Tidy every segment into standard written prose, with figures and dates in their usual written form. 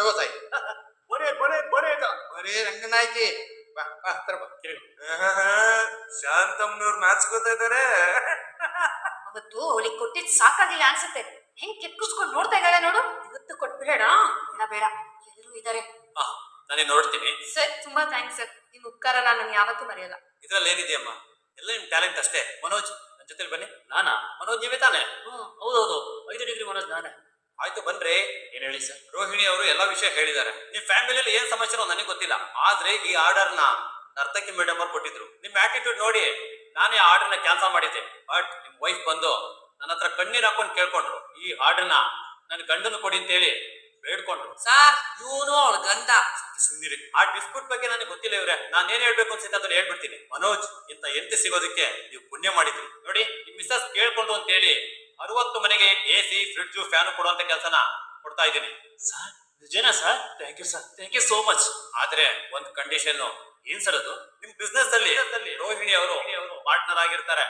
ತಗೋ ಸಾಯಿ. ಬರೇ ಬರೇ ಬರೇ ಬರೇ ರಂಗನಾಯ್ಕಿ. ಬಾ ಬಾ ತರ ಬಾ. ಶಾಂತಮ್ನವ್ರು ನಾಚ್ಕೋತಾ ಇದಾರೆ. ಅವತ್ತು ಅವಳಿಗೆ ಕೊಟ್ಟಿದ್ ಸಾಕಾಗಿಲ್ಲ ಅನ್ಸುತ್ತೆ. ಹೆಂಗ್ ಕೆಕ್ಕುಸ್ಕೊಂಡು ನೋಡ್ತಾ ಇದ್ದಾಳೆ ನೋಡು. ಇವತ್ತು ಕೊಟ್ಬಿಡೋಣ. ಬೇಡ ಬೇಡ, ಎಲ್ಲರೂ ಇದಾರೆ. ನಾನು ನೋಡ್ತೀನಿ ಸರ್. ತುಂಬಾ ಥ್ಯಾಂಕ್ಸ್ ಸರ್, ನಿಮ್ ಉಪಕಾರ ನಾನು ಯಾವತ್ತೂ ಮರೆಯಲ್ಲ. ಇದ್ರಲ್ಲಿ ಏನಿದೆಯಮ್ಮ, ಎಲ್ಲ ನಿಮ್ ಟ್ಯಾಲೆಂಟ್ ಅಷ್ಟೇ. ಮನೋಜ್ ನನ್ನ ಜೊತೆಲಿ ಬನ್ನಿ. ನಾನಾ? ಮನೋಜ್ ನೀವೇ ತಾನೆ? ಹೌದೌದು, 5 ಡಿಗ್ರಿ ಮನೋಜ್ ನಾನೇ. ಆಯ್ತು ಬನ್ರಿ. ಏನ್ ಹೇಳಿ ಸರ್? ರೋಹಿಣಿ ಅವರು ಎಲ್ಲಾ ವಿಷಯ ಹೇಳಿದ್ದಾರೆ. ನಿಮ್ ಫ್ಯಾಮಿಲಿಯಲ್ಲಿ ಏನ್ ಸಮಸ್ಯೆ ನನಗೆ ಗೊತ್ತಿಲ್ಲ, ಆದ್ರೆ ಈ ಆರ್ಡರ್ ನ ನರ್ತಕಿ ಮೇಡಮ್ ಅವ್ರು ಕೊಟ್ಟಿದ್ರು. ನಿಮ್ ಆಟಿಟ್ಯೂಡ್ ನೋಡಿ ನಾನೇ ಆರ್ಡರ್ ನ ಕ್ಯಾನ್ಸಲ್ ಮಾಡಿದ್ದೆ. ಬಟ್ ನಿಮ್ ವೈಫ್ ಬಂದು ನನ್ನ ಹತ್ರ ಕಣ್ಣೀರ್ ಹಾಕೊಂಡು ಕೇಳ್ಕೊಂಡ್ರು, ಈ ಆರ್ಡರ್ ನ ನನ್ ಗಂಡನ ಕೊಡಿ ಅಂತ ಹೇಳಿ ಬೇಡ್ಕೊಂಡ್ರು. ಸರ್ ಇವನು ಅವಳ ಗಂಡ. ಸುಂದಿರಿ, ಆ ಡಿಸ್ಪ್ಯೂಟ್ ಬಗ್ಗೆ ನನಗೆ ಗೊತ್ತಿಲ್ಲ ಇವ್ರೆ. ನಾನು ಏನ್ ಹೇಳ್ಬೇಕು ಅನ್ಸುತ್ತೆ ಅದನ್ನ ಹೇಳ್ಬಿಡ್ತೀನಿ. ಮನೋಜ್ ಇಂತ ಎಂತೆ ಸಿಗೋದಕ್ಕೆ ನೀವು ಪುಣ್ಯ ಮಾಡಿದ್ರಿ ನೋಡಿ. ನಿಮ್ ಮಿಸಸ್ ಕೇಳ್ಕೊಂಡು ಅಂತ ಹೇಳಿ 60 ಮನೆಗೆ AC, ಫ್ರಿಡ್ಜ್, ಫ್ಯಾನ್ ಕೊಡುವಂತ ಕೆಲಸನ ಕೊಡ್ತಾ ಇದ್ದೀನಿ. ಸರ್ ನಿಜನಾ sir? Thank you sir, thank you so much. ಆದ್ರೆ ಒಂದು ಕಂಡೀಷನ್. ಏನ್ ಸರ್ ಅದು? ನಿಮ್ ಬಿಸ್ನೆಸ್ ಅಲ್ಲಿ ರೋಹಿಣಿ ಅವರು ಪಾರ್ಟ್ನರ್ ಆಗಿರ್ತಾರೆ.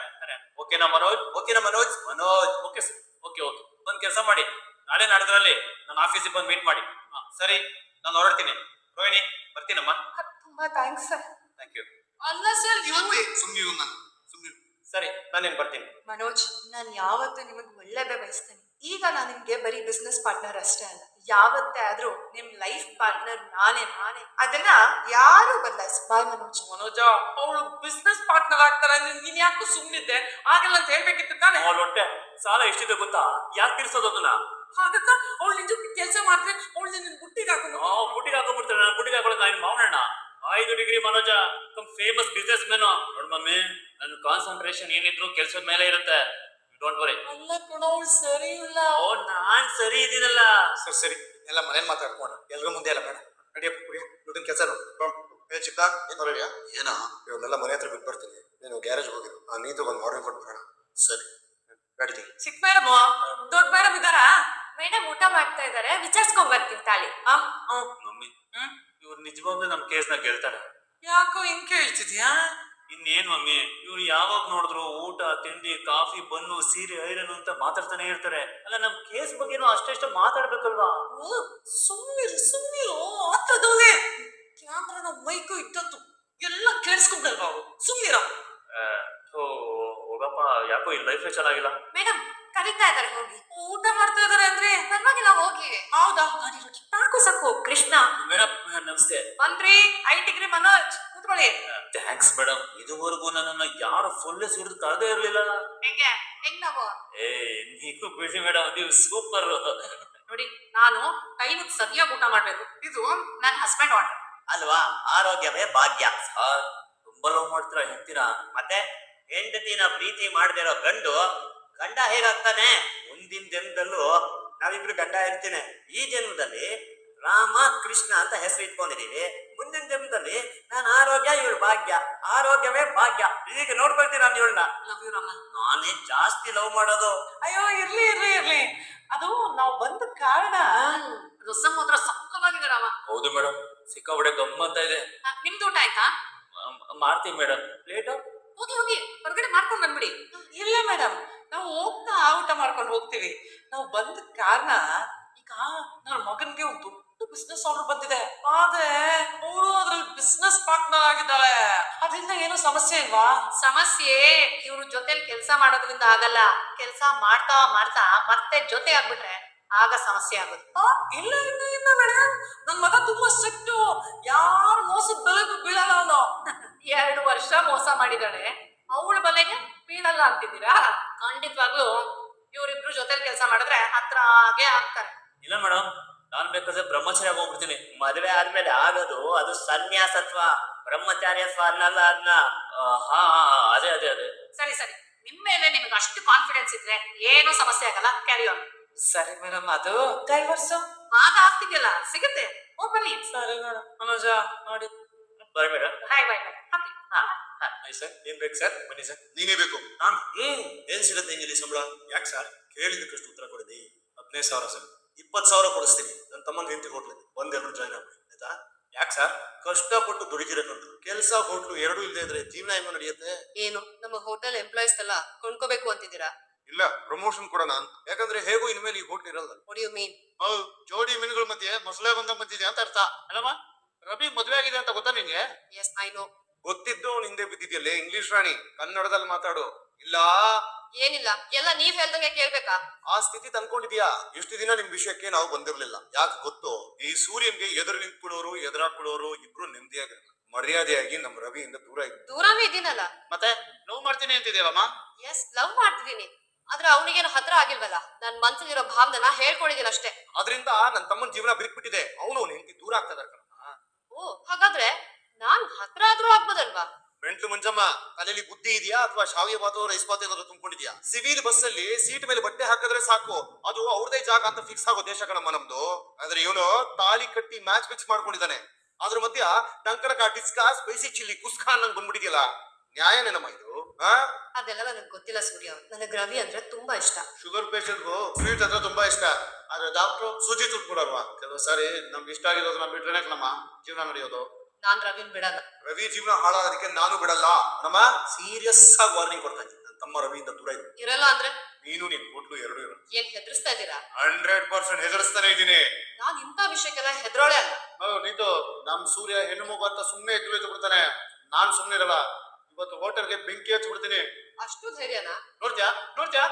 ಓಕೆನಾ ಮನೋಜ್? ಓಕೆನಾ Manoj? Manoj okay sir. Okay okay, ಒಂದ್ ಕೆಲಸ ಮಾಡಿ, ನಾಳೆ ನಾಡಿದ್ರಲ್ಲಿ ನನ್ನ ಆಫೀಸಿಗೆ ಬಂದು ಮೀಟ್ ಮಾಡಿ. ಸರಿ, ನಾನು ಹೊರಡ್ತೀನಿ. ರೋಹಿಣಿ ಬರ್ತೀನಮ್ಮ. ತುಂಬಾ ಥ್ಯಾಂಕ್ಸ್ ಸರ್. Thank you. ಅಲ್ಲ ಸರ್ ಇವನು ಸುಮ್ನಿರು ನಾನು ಸುಮ್ನಿರು. ಸರಿ, ನಾನೇನ್ ಬರ್ತೀನಿ. ಮನೋಜ್, ನಾನು ಯಾವತ್ತೂ ನಿಮಗೆ ಒಳ್ಳೇದೇ ಬಯಸ್ತೇನೆ. ಈಗ ನಾನು ನಿಮ್ಗೆ ಬರೀ ಬಿಸ್ನೆಸ್ ಪಾರ್ಟ್ನರ್ ಅಷ್ಟೇ ಅಲ್ಲ, ಯಾವತ್ತೇ ಆದ್ರೂ ನಿಮ್ ಲೈಫ್ ಪಾರ್ಟ್ನರ್ ನಾನೇ. ಅದನ್ನ ಯಾರು ಬದಲಾಯಿಸ. ಬಾಯ್ ಮನೋಜ್. ಮನೋಜ, ಅವಳು ಬಿಸ್ನೆಸ್ ಪಾರ್ಟ್ನರ್ ಆಗ್ತಾರೆ ಅಂದ್ರೆ ನೀನ್ ಯಾಕೋ ಸುಮ್ನಿದ್ದೆ? ಆಗಲ್ಲ ಅಂತ ಹೇಳ್ಬೇಕಿತ್ತು ತಾನೆ. ಅವಳ ಹೊಟ್ಟೆ ಸಾಲ ಎಷ್ಟಿದೆ ಗೊತ್ತಾ? ಯಾಕೆ ತೀರ್ಸೋದು ಅದನ್ನ? ಹಾಗತ್ತ ಅವಳು ನಿಜ ಕೆಲಸ ಮಾಡಿದ್ರೆ ಅವಳು ನಿನ್ನ ಬುಟ್ಟಿಗೆ ಹಾಕೊಂಡು ಬುಟ್ಟಿಗೆ ಹಾಕೊಂಡ್ಬಿಡ್ತಾರೆ. ನಾನು ಬುಟ್ಟಿಗೆ ಹಾಕೊಳ್ಳೋದು ನಾನು ಮಾವನಣ್ಣ. 5 degree Manoj, famous business man. ನೋಡ್ ಮಮ್ಮಿ, ನನ್ನ ಕಾನ್ಸಂಟ್ರೇಷನ್ ಏನಿದ್ರು ಕೆಲ್ಸದ ಮೇಲೆ ಇರುತ್ತೆ. Don't worry. ಅಲ್ಲ ಕಣ, ಅವಳು ಸರಿ ಇಲ್ಲ. ಓ, ನಾನ್ ಸರಿ ಇದೀನಲ್ಲ. ಸರಿ ಸರಿ, ಎಲ್ಲ ಮನೇಲಿ ಮಾತಾಡ್ಕೊಂಡು ಎಲ್ರ ಮುಂದೆ ಎಲ್ಲ ಬೇಡ. ನಡಿಯಪ್ಪ ಹುಡುಗಿ, ದುಡ್ಡಿನ ಕೆಲಸ ಚಿಕ್ಕ ಏನ್ ಹೊರಡಿಯಾ? ಏನೋ ಇವನ್ನೆಲ್ಲ ಮನೆ ಹತ್ರ ಬಿಟ್ಟು ಬರ್ತೀನಿ. ನೀನು ಗ್ಯಾರೇಜ್ ಹೋಗಿರು, ನೀ ತಗೊಂಡು ಆರ್ಡರ್ ಕೊಟ್ಟು ಬರೋಣ. ಸರಿ, ಗಾಡಿ ಚಿಕ್ಕ ಮೇಡಮ್ ದೊಡ್ಡ ಮೇಡಮ್ ಇದ್ದಾರಾ? ಮೇಡಮ್ ಊಟ ಮಾಡ್ತಾ ಇದಾರೆ, ವಿಚಾರಿಸ್ಕೊಂಡ್ ಬರ್ತೀನಿ ತಾಳಿ. ಮಮ್ಮಿ, ಇವ್ರು ನಿಜವಾಗ್ಲೂ ನಮ್ ಕೇಸ್ನ ಗೆಲ್ತಾರೆ. ಯಾಕೋ ಹಿಂಗ್ ಕೇಳ್ತಿದ್ಯಾ? ಇನ್ನೇನ್ ಮಮ್ಮಿ, ಇವ್ರು ಯಾವಾಗ ನೋಡಿದ್ರು ಊಟ, ತಿಂಡಿ, ಕಾಫಿ, ಬನ್ನು, ಸೀರೆ, ಐರನ್ ಅಂತ ಮಾತಾಡ್ತಾನೆ ಇರ್ತಾರೆ. ಅಲ್ಲ, ನಮ್ ಕೇಸ್ ಬಗ್ಗೆನೂ ಅಷ್ಟೆಷ್ಟು ಮಾತಾಡ್ಬೇಕಲ್ವಾ? ಸುಮ್ಮನಿರು ಆತದವೇ. ಕ್ಯಾಮ್ರಾನ ಮೈಕು ಇದ್ದದ್ದು ಎಲ್ಲ ಕೇಳಿಸ್ಕೊಂಡಲ್ವಾ ಅವರು? ಸುಮ್ಮನಿರ. ಹೋಗಪ್ಪ, ಯಾಕೋ ಈ ಲೈಫ್ ಚೆನ್ನಾಗಿಲ್ಲ. ಮೇಡಮ್ ಕರೀತಾ ಇದಾರೆ, ಹೋಗಿ. ಊಟ ಮಾಡ್ತಾ ಇದಾರೆ ಅಂದ್ರೆ ಪರವಾಗಿಲ್ಲ, ಹೋಗಿ. ಹೌದಾ? ಸಾಕು ಸಾಕು. ಕೃಷ್ಣ ಮೇಡಮ್ ನಮಸ್ತೆ. ಬಂದ್ರಿ 5 ಡಿಗ್ರಿ ಮನೋಜ್, ಕೂತ್ಕೊಳ್ಳಿ. Thanks madam. ಇದುವರೆಗೂ ನನ್ನನ್ನ ಯಾರು ಫುಲ್ ಹಿಡಿದು ಕರೆದೇ ಇರ್ಲಿಲ್ಲ. ಹೆಂಗ್ ನಾವು? ನೀವು ಬಿಡಿ ಮೇಡಮ್, ನೀವು ಸೂಪರ್. ನೋಡಿ, ನಾನು ಟೈಮಿಗೆ ಸರಿಯಾಗಿ ಊಟ ಮಾಡ್ಬೇಕು. ಇದು ನನ್ನ ಹಸ್ಬೆಂಡ್ ಆರ್ಡರ್ ಅಲ್ವಾ? ಆರೋಗ್ಯವೇ ಭಾಗ್ಯ. ತುಂಬಾ ಲವ್ ಮಾಡ್ತೀರಾ ಹೇಳ್ತೀರಾ? ಮತ್ತೆ ಹೆಂಡತಿನ ಪ್ರೀತಿ ಮಾಡದಿರೋ ಗಂಡ ಹೇಗಾಗ್ತಾನೆ? ಮುಂದಿನ ಜನ್ಮದಲ್ಲೂ ನಾವಿಬ್ರು ಗಂಡ ಇರ್ತೀನಿ. ಈ ಜನ್ಮದಲ್ಲಿ ರಾಮ ಕೃಷ್ಣ ಅಂತ ಹೆಸರು ಇಟ್ಕೊಂಡಿದೀವಿ. ಮುಂದಿನ ಜನ್ಮದಲ್ಲಿ ನಾನು ಆರೋಗ್ಯ, ಇವಳು ಭಾಗ್ಯ. ಆರೋಗ್ಯವೇ ಭಾಗ್ಯ. ಈಗ ನೋಡ್ಕೊಳ್ತೀನಿ ನಾನು ಇವಳನ್ನ. Love you Rama. ನಾನೇ ಜಾಸ್ತಿ ಲವ್ ಮಾಡೋದು. ಅಯ್ಯೋ ಇರ್ಲಿ ಇರ್ಲಿ ಇರ್ಲಿ, ಅದು ನಾವು ಬಂದ ಕಾರಣ. ರಸಂ ಮಾತ್ರ ಸಕ್ಕತ್ತಾಗಿದೆ ರಾಮ. ಹೌದು ಮೇಡಮ್, ಸಿಕ್ಕಾಬಡೆ ಗಮ್ಮಂತ ಇದೆ. ನಿಮ್ದು ಊಟ ಆಯ್ತಾ? ಮಾಡ್ತೀವಿ ಮೇಡಮ್. ಲೇಟು? ಹೋಗಿ ಹೋಗಿ, ಹೊರಗಡೆ ಮಾಡ್ಕೊಂಡ್ ಬಂದ್ಬಿಡಿ. ಇಲ್ಲ ಮೇಡಮ್, ನಾವು ಹೋಗ್ತಾ ಊಟ ಮಾಡ್ಕೊಂಡು ಹೋಗ್ತೀವಿ. ನಾವು ಬಂದ ಕಾರಣ ಈಗ ನನ್ನ ಮಗನ್ಗೆ ಒಂದು ದೊಡ್ಡ ಬಿಸ್ನೆಸ್ ಆರ್ಡರ್ ಬಂದಿದೆ. ಆದ್ರೆ ಅವಳು ಅದ್ರಲ್ಲಿ ಬಿಸ್ನೆಸ್ ಪಾರ್ಟ್ನರ್ ಆಗಿದ್ದಾಳೆ. ಅದರಿಂದ ಏನೋ ಸಮಸ್ಯೆ ಇಲ್ವಾ? ಸಮಸ್ಯೆ ಇವ್ರ ಜೊತೆಲಿ ಕೆಲಸ ಮಾಡೋದ್ರಿಂದ ಆಗಲ್ಲ. ಕೆಲಸ ಮಾಡ್ತಾ ಮಾಡ್ತಾ ಮತ್ತೆ ಜೊತೆ ಆಗ್ಬಿಟ್ರೆ ಆಗ ಸಮಸ್ಯೆ ಆಗುತ್ತೆ. ಇಲ್ಲ ಇಲ್ಲ ಇಲ್ಲ ಮೇಡಮ್, ನನ್ ಮಗ ತುಂಬಾ ಸಿಟ್ಟು. ಯಾರು ಮೋಸದ ಬೆಲೆಗೂ ಬೀಳಲ್ಲ ಅವನು. 2 ವರ್ಷ ಮೋಸ ಮಾಡಿದಾಳೆ, ಅವಳ ಬಲೆಗೆ ಬೀಳಲ್ಲ ಅಂತಿದ್ದೀರಾ? ಖಂಡಿತವಾಗ್ಲೂ ಇವ್ರಿಬ್ರು ಜೊತೆಲಿ ಕೆಲಸ ಮಾಡಿದ್ರೆ ಹತ್ರ ಹಾಗೆ ಆಗ್ತಾರೆ. ಇಲ್ಲ ಮೇಡಮ್, ನಾನ್ ಬೇಕಾದ್ರೆ ಬ್ರಹ್ಮಚಾರಿ ಆಗೋಗ್ಬಿಡ್ತೀನಿ. ಮದುವೆ ಆದ್ಮೇಲೆ ಆಗೋದು ಅದು ಸನ್ಯಾಸತ್ವ, ಬ್ರಹ್ಮಚಾರ್ಯತ್ವ ಅನ್ನಲ್ಲ. ಅದನ್ನ ಹಾ, ಅದೇ ಅದೇ ಅದೇ. ಸರಿ ಸರಿ, ನಿಮ್ ಮೇಲೆ ನಿಮಗೆ ಅಷ್ಟು ಕಾನ್ಫಿಡೆನ್ಸ್ ಇದ್ರೆ ಏನೂ ಸಮಸ್ಯೆ ಆಗಲ್ಲ. Carry on. ಸರಿ ಮೇಡಮ್, ಅದು ಡೈವರ್ಸ್ ಆಗ ಆಗ್ತಿದೆಯಲ್ಲ, ಸಿಗುತ್ತೆ. ಹೋಗ್ ಬನ್ನಿ. ಸರಿ ಮೇಡಮ್. ಮನೋಜ ನೋಡಿ. ಬರ ಮೇಡಮ್. ಬಾಯ್ ಬಾಯ್ ಬಾಯ್. ಹಾಕಿ. ಸರ್, ಏನ್ ಬೇಕು ಸರ್? ಬನ್ನಿ ಸರ್. ನೀನೇ ಬೇಕು. ನಾನು ಏನ್ ಸಿಗುತ್ತೆ ಇಂಜಿಲಿ ಸಂಬಳ? ಯಾಕೆ ಸರ್ ಕೇಳಿದಕ್ಕಷ್ಟು ಉತ್ತರ ಕೊಡಿದೆ. 15,000 ಸರ್. 20,000 ಕೊಡಿಸ್ತೀನಿ. ನನ್ನ ತಮ್ಮನ ಹೆಂಡತಿ ಹೋಟ್ಲು ಬಂದೆಲ್ಲರೂ ಜಾಯ್ನ್ ಆಗ್ಬೇಕು, ಆಯ್ತಾ? ಯಾಕೆ ಸರ್? ಕಷ್ಟಪಟ್ಟು ದುಡಿತಿರೋದು ಕೆಲಸ ಹೋಟ್ಲು ಎರಡೂ ಇಲ್ಲದೆ ಇದ್ರೆ ಜೀವನ ಹೆಂಗ ನಡೆಯುತ್ತೆ? ಏನು ನಮ್ಮ ಹೋಟೆಲ್ ಎಂಪ್ಲಾಯೀಸ್ ಎಲ್ಲ ಕೊಂಡ್ಕೋಬೇಕು ಅಂತಿದ್ದೀರಾ? ಇಲ್ಲ ಪ್ರಮೋಷನ್ ಕೊಡೋಣ ಅಂತ. ಯಾಕಂದ್ರೆ ಹೇಗೂ ಇನ್ಮೇಲೆ ಈ ಹೋಟ್ಲ್ ಇರಲ್ಲ. What you mean? ಹೌದು, ಜೋಡಿ ಮೀನುಗಳ ಮಧ್ಯೆ ಮೊಸಳೆ ಬಂದ ಬಂದಿದೆ ಅಂತ ಅರ್ಥ. ಅಲ್ಲಮ್ಮ, ರವಿ ಮದ್ವೆ ಆಗಿದೆ ಅಂತ ಗೊತ್ತಾ ನಿಂಗೆ? Yes I know. ಗೊತ್ತಿದ್ದು ಅವ್ನು ಹಿಂದೆ ಬಿದ್ದಿದ್ಯಲ್ಲೇ. ಇಂಗ್ಲಿಷ್ ರಾಣಿ, ಕನ್ನಡದಲ್ಲಿ ಮಾತಾಡು. ಇಲ್ಲ ಏನಿಲ್ಲ, ಎಲ್ಲ ನೀವ್ ಹೇಳ್ದಂಗೆ ಕೇಳ್ಬೇಕಾ? ಆ ಸ್ಥಿತಿ ತಂದ್ಕೊಂಡಿದ್ಯಾ? ಇಷ್ಟು ದಿನ ನಿಮ್ ವಿಷಯಕ್ಕೆ ನಾವು ಬಂದಿರ್ಲಿಲ್ಲ. ಯಾಕೆ ಗೊತ್ತು? ಈ ಸೂರ್ಯನ್ಗೆ ಎದುರು ನಿಂತ್ಕೊಳ್ಳೋರು ಎದುರಾಕೊಳ್ಳೋರು ಇಬ್ರು ನೆಮ್ಮದಿಯಾಗಿರಲ್ಲ. ಮರ್ಯಾದೆಯಾಗಿ ನಮ್ ರವಿಯಿಂದ ದೂರ ಇದ್ರು. ದೂರವೇ ಇದೀನಲ್ಲ. ಮತ್ತೆ ಲವ್ ಮಾಡ್ತೀನಿ ಅಂತಿದ್ದೀವಮ್ಮ. ಎಸ್, ಲವ್ ಮಾಡ್ತಿದೀನಿ. ಆದ್ರೆ ಅವನಿಗೇನು ಹತ್ರ ಆಗಿಲ್ವಲ್ಲ. ನನ್ ಮನ್ಸಲ್ಲಿರೋ ಭಾವನ ಹೇಳ್ಕೊಂಡಿದೀನಿ ಅಷ್ಟೇ. ಅದರಿಂದ ನನ್ ತಮ್ಮನ ಜೀವನ ಬಿಟ್ಬಿಟ್ಟಿದೆ. ಅವನು ಹೆಂಡತಿ ದೂರ ಆಗ್ತದ. ಓ, ಹಾಗಾದ್ರೆ ನಾನ್ ಹತ್ರ ಆದ್ರೂ ಆಗ್ಬೋದಲ್ವಾ? ಮೆಂಟ್ಲು ಮಂಜಮ್ಮ, ತಲೆಯಲ್ಲಿ ಬುದ್ಧಿ ಇದೆಯಾ ಅಥವಾ ಶಾವಿಗೆ ಬಾತು ರೈಸ್ ಬಾತು ಏನಾದ್ರು ತುಂಬಿಕೊಂಡಿದ್ಯಾ? ಸಿವಿಲ್ ಬಸ್ ಅಲ್ಲಿ ಸೀಟ್ ಮೇಲೆ ಬಟ್ಟೆ ಹಾಕಿದ್ರೆ ಸಾಕು, ಅದು ಅವ್ರದೇ ಜಾಗ ಅಂತ ಫಿಕ್ಸ್ ಆಗೋ ದೇಶ ಕಣಮ್ಮ ನಮ್ದು. ಆದ್ರೆ ಇವನು ತಾಳಿ ಕಟ್ಟಿ ಮ್ಯಾಚ್ ಫಿಕ್ಸ್ ಮಾಡ್ಕೊಂಡಿದ್ದಾನೆ. ಅದ್ರ ಮಧ್ಯ ಟಂಕನಕ ಡಿಸ್ಕಾ ಸ್ಪೈಸಿ ಚಿಲ್ಲಿ ಕುಸ್ಕಾ ನಂಗೆ ಬಂದ್ಬಿಟ್ಟಿದ್ಯಲ್ಲ. ನ್ಯಾಯನೇನಮ್ಮ ಇದು? ಅದೆಲ್ಲ ನನಗ್ ಗೊತ್ತಿಲ್ಲ ಸೂರ್ಯ. ನನಗ್ ರವಿ ಅಂದ್ರೆ ತುಂಬಾ ಇಷ್ಟ. ಶುಗರ್ ಪೇಷಂಟ್ಗೂ ಸ್ವೀಟ್ ಅಂದ್ರೆ ತುಂಬಾ ಇಷ್ಟ. ಆದ್ರೆ ಡಾಕ್ಟ್ರು ಸೂಜಿ ತುಟ್ಕೊಡಲ್ವಾ? ಕೆಲವು ಸಾರಿ ನಮ್ಗೆ ಇಷ್ಟ ಆಗಿರೋದನ್ನ ಬಿಟ್ರೆ ನಮ್ಮ ಜೀವನ ನಡೆಯೋದು. ನಾನ್ ರವಿನ್ ಬಿಡಲ್ಲ. ರವಿ ಜೀವನ ಹಾಳಾಗೋದಕ್ಕೆ ನಾನು ಬಿಡಲ್ಲ. ನಮ್ಮ ಸೀರಿಯಸ್ ಆಗಿ ವಾರ್ನಿಂಗ್ ಕೊಡ್ತಾ ಇದ್ದೀನಿ. ನನ್ನ ತಮ್ಮ ರವಿಯಿಂದ ದೂರ ಇರು. ಇರಲ್ಲ ಅಂದ್ರೆ ನೀನು ನಿನ್ ಹೋಟ್ಲು ಎರಡು ಇರು. ಏನ್ ಹೆದರ್ಸ್ತಾ ಇದ್ದೀರಾ? 100% ಹೆದರ್ಸ್ತಾನೆ ಇದ್ದೀನಿ. ನಾನ್ ಇಂಥ ವಿಷಯಕ್ಕೆಲ್ಲ ಹೆದರೋಳೆ ಅಲ್ಲ. ನೀತು ನಮ್ ಸೂರ್ಯ ಹೆಣ್ಣು ಮಗು ಅಂತ ಸುಮ್ನೆ ಎದ್ದು ಬಿಡ್ತಾನೆ. ನಾನ್ ಸುಮ್ನೆ ಇರಲ್ಲ. ಇವತ್ತು ಹೋಟೆಲ್ಗೆ ಬೆಂಕಿ ಹಚ್ಚಿಬಿಡ್ತೀನಿ. ಅಷ್ಟು ಧೈರ್ಯನಾ? ನೋಡ್ತ್ಯಾ ನೋಡ್ತ್ಯಾ?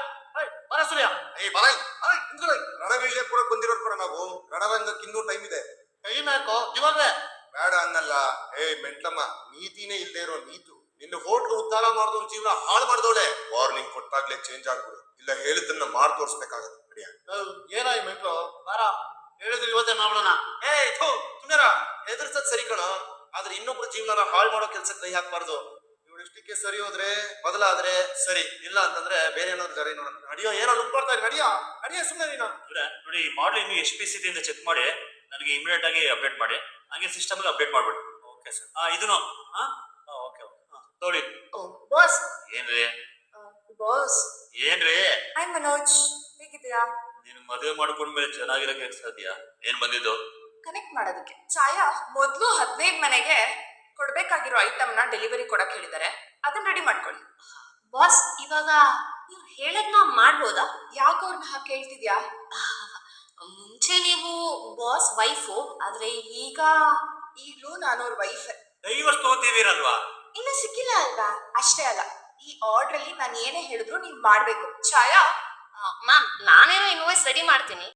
ಬರ ಸೂರ್ಯ. ರಣವೀಳ್ಯ ಕೂಡ ಬಂದಿರೋರು ಕೂಡ ನಾವು. ರಣರಂಗಕ್ಕೆ ಇನ್ನೂ ಟೈಮ್ ಇದೆ. ಟೈಮ್ ಯಾಕೋ ಇವಾಗ್ಲೇ? ಬೇಡ ಅನ್ನಲ್ಲ. ಮೆಂಟ್ಲಮ್ಮ, ನೀತಿನೇ ಇಲ್ಲದೆ ಇರೋ ನೀತು. ನಿನ್ನ ಹೋಟ್ಲು ಉದ್ಧಾರ ಮಾಡಿದವ್ ಜೀವನ ಹಾಳು ಮಾಡಿದವಳೆ. ವಾರ್ನಿಂಗ್ ಕೊಟ್ಟಾಗ್ಲೇ ಚೇಂಜ್ ಆಗ್ಬಿಡು, ಇಲ್ಲ ಹೇಳಿದ್ದನ್ನ ಮಾರ್ ತೋರ್ಸ್ಬೇಕಾಗತ್ತೆ. ಏನೋ ಈ ಮೆಂಟ್ಲು ಬಾರ ಹೇಳಿದ್ರೆ ಇವತ್ತೇ ಮಾಡ್ಬಿಡೋಣ. ಸುಂದರ, ಹೆದರ್ಸದ್ ಸರಿ ಕಣ, ಆದ್ರೆ ಇನ್ನೊಬ್ರು ಜೀವನ ಹಾಳು ಮಾಡೋ ಕೆಲ್ಸಕ್ಕೆ ಕೈ ಹಾಕ್ಬಾರ್ದು. ಇವಳು ಇಷ್ಟಕ್ಕೆ ಸರಿ ಹೋದ್ರೆ ಬದಲಾದ್ರೆ ಸರಿ, ಇಲ್ಲ ಅಂತಂದ್ರೆ ಬೇರೆ ಏನಾದ್ರು ಸರಿ ನೋಡೋಣ. ನಡಿಯೋ, ಏನೋ ಲುಕ್ ಬರ್ತಾ ಇದೆ. ನಡಿಯ ಸುಮ್ಮನೆ ನೀನು. ನೋಡಿ, ಮಾಡಲ್ ಇನ್ನು HPCD ಇಂದ ಚೆಕ್ ಮಾಡಿ ನನಗೆ ಇಮಿಡಿಯೇಟ್ ಆಗಿ ಅಪ್ಡೇಟ್ ಮಾಡಿ. ಹಂಗೆ ಸಿಸ್ಟಮ್ ಅಪ್ಡೇಟ್ ಮಾಡ್ಬಿಡಿ. Okay sir. ಇದನ್ನು ಓಕೆ ತಗೊಳ್ಳಿ. ಬಾಸ್. ಏನ್ರಿ ಬಾಸ್, ಏನ್ರಿ? ಐ ಮನೋಜ್. ಹೇಗಿದ್ದೀರಾ? ನೀನು ಮದುವೆ ಮಾಡ್ಕೊಂಡ್ಮೇಲೆ ಚೆನ್ನಾಗಿರಕ್ಕೆ ಸಾಧ್ಯ. ಏನ್ ಬಂದಿದ್ದು? ಕನೆಕ್ಟ್ ಮಾಡೋದಕ್ಕೆ. ಛಾಯಾ ಮೊದ್ಲು 15 ಮನೆಗೆ ಕೊಡ್ಬೇಕಾಗಿರೋ ಐಟಮ್ ನ ಡೆಲಿವರಿ ಕೊಡಕ್ ಹೇಳಿದ್ದಾರೆ. ಅದನ್ನ ರೆಡಿ ಮಾಡ್ಕೊಳ್ಳಿ. ಬಾಸ್, ಇವಾಗ ನೀವು ಹೇಳದ್ನ ಮಾಡ್ಬೋದಾ? ಯಾಕೆ ಅವ್ರನ್ನ ಹಾಕಿ ಕೇಳ್ತಿದ್ಯಾ? ಮುಂಚೆ ನೀವು ಬಾಸ್ ವೈಫು, ಆದ್ರೆ ಈಗ್ಲೂ ನಾನು ಅವ್ರ ವೈಫ್. ಡೈವರ್ಸ್ ತಗೋತೀವಿರಲ್ವಾ? ಇನ್ನು ಸಿಕ್ಕಿಲ್ಲ ಅಲ್ವಾ? ಅಷ್ಟೇ ಅಲ್ಲ, ಈ ಆರ್ಡರ್ ಅಲ್ಲಿ ನಾನು ಏನೇ ಹೇಳಿದ್ರು ನೀವ್ ಮಾಡ್ಬೇಕು. ಛಾಯಾ, ಮ್ಯಾಮ್, ನಾನೇನೋ ಇನ್ವಾಯ್ಸ್ ರೆಡಿ ಮಾಡ್ತೀನಿ.